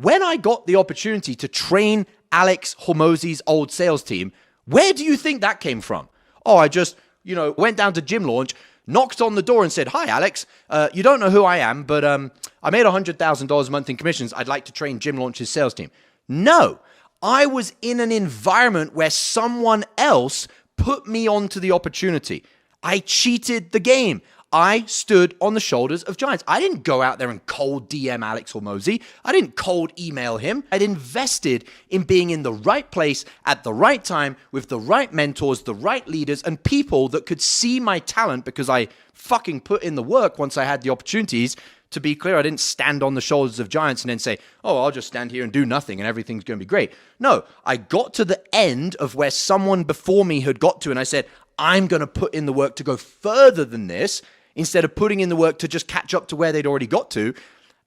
When I got the opportunity to train Alex Hormozi's old sales team, where do you think that came from? Oh, I just, went down to Gym Launch, knocked on the door and said, "Hi, Alex. You don't know who I am, but I made $100,000 a month in commissions. I'd like to train Gym Launch's sales team." No, I was in an environment where someone else put me onto the opportunity. I cheated the game. I stood on the shoulders of giants. I didn't go out there and cold DM Alex Hormozi. I didn't cold email him. I'd invested in being in the right place at the right time with the right mentors, the right leaders, and people that could see my talent because I fucking put in the work once I had the opportunities. To be clear, I didn't stand on the shoulders of giants and then say, "Oh, I'll just stand here and do nothing and everything's going to be great." No, I got to the end of where someone before me had got to and I said, "I'm going to put in the work to go further than this," instead of putting in the work to just catch up to where they'd already got to.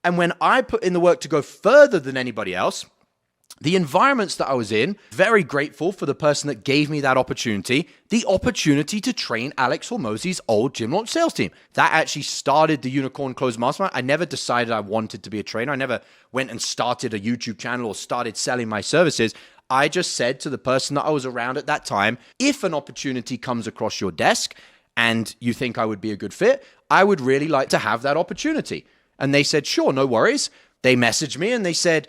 And when I put in the work to go further than anybody else, the environments that I was in, very grateful for the person that gave me that opportunity, the opportunity to train Alex Hormozi's old Gym Launch sales team. That actually started the Unicorn Closer Mastermind. I never decided I wanted to be a trainer. I never went and started a YouTube channel or started selling my services. I just said to the person that I was around at that time, if an opportunity comes across your desk and you think I would be a good fit, I would really like to have that opportunity. And they said, "Sure, no worries." They messaged me and they said,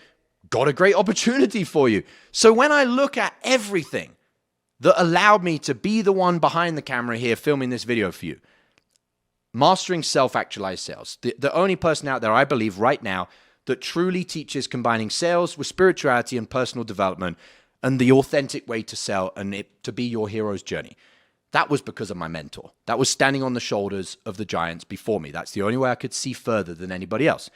"Got a great opportunity for you." So when I look at everything that allowed me to be the one behind the camera here filming this video for you, mastering self-actualized sales, the only person out there, I believe right now, that truly teaches combining sales with spirituality and personal development and the authentic way to sell and it to be your hero's journey. That was because of my mentor. That was standing on the shoulders of the giants before me. That's the only way I could see further than anybody else.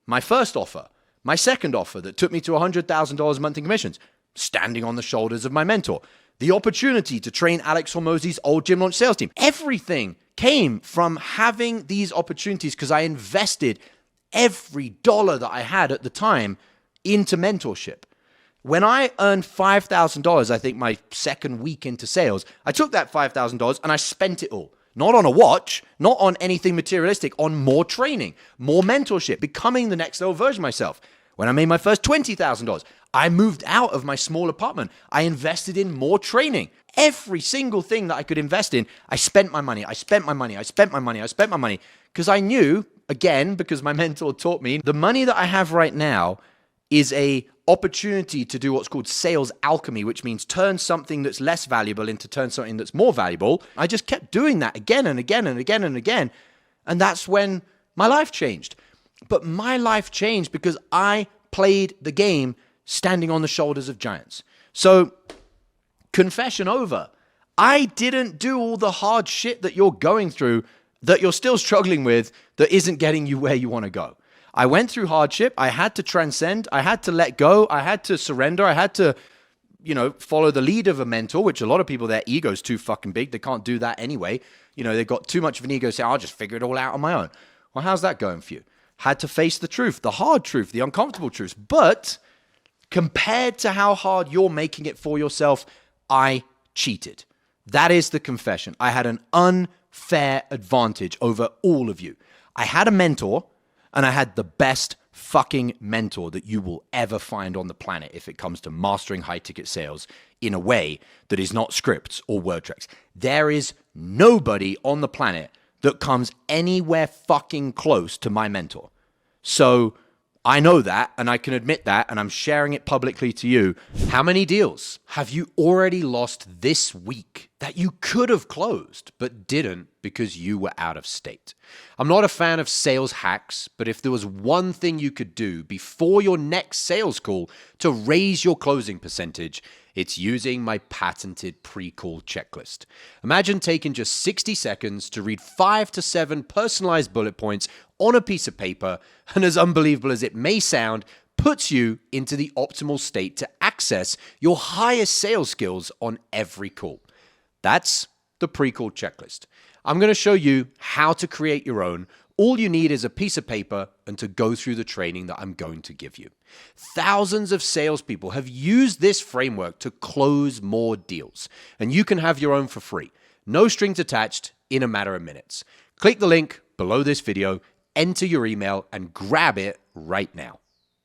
My first offer, my second offer that took me to $100,000 a month in commissions, standing on the shoulders of my mentor. The opportunity to train Alex Hormozi's old Gym Launch sales team. Everything came from having these opportunities because I invested every dollar that I had at the time into mentorship. When I earned $5,000, I think my second week into sales, I took that $5,000 and I spent it all. Not on a watch, not on anything materialistic, on more training, more mentorship, becoming the next level version of myself. When I made my first $20,000, I moved out of my small apartment. I invested in more training. Every single thing that I could invest in, I spent my money, I spent my money, I spent my money, I spent my money. Because I knew, again, because my mentor taught me, the money that I have right now is a opportunity to do what's called sales alchemy, which means turn something that's less valuable into turn something that's more valuable. I just kept doing that again and again and again and again. And that's when my life changed. But my life changed because I played the game standing on the shoulders of giants. So, confession over. I didn't do all the hard shit that you're going through, that you're still struggling with, that isn't getting you where you want to go. I went through hardship. I had to transcend. I had to let go. I had to surrender. I had to, follow the lead of a mentor, which a lot of people, their ego's too fucking big. They can't do that anyway. They've got too much of an ego saying, "I'll just figure it all out on my own." Well, how's that going for you? Had to face the truth, the hard truth, the uncomfortable truth. But compared to how hard you're making it for yourself, I cheated. That is the confession. I had an unfair advantage over all of you. I had a mentor, and I had the best fucking mentor that you will ever find on the planet if it comes to mastering high-ticket sales in a way that is not scripts or word tracks. There is nobody on the planet that comes anywhere fucking close to my mentor. So I know that, and I can admit that, and I'm sharing it publicly to you. How many deals have you already lost this week that you could have closed but didn't because you were out of state? I'm not a fan of sales hacks, but if there was one thing you could do before your next sales call to raise your closing percentage, it's using my patented pre-call checklist. Imagine taking just 60 seconds to read 5 to 7 personalized bullet points on a piece of paper, and as unbelievable as it may sound, puts you into the optimal state to access your highest sales skills on every call. That's the pre-call checklist. I'm going to show you how to create your own. All you need is a piece of paper and to go through the training that I'm going to give you. Thousands of salespeople have used this framework to close more deals, and you can have your own for free. No strings attached in a matter of minutes. Click the link below this video, enter your email, and grab it right now.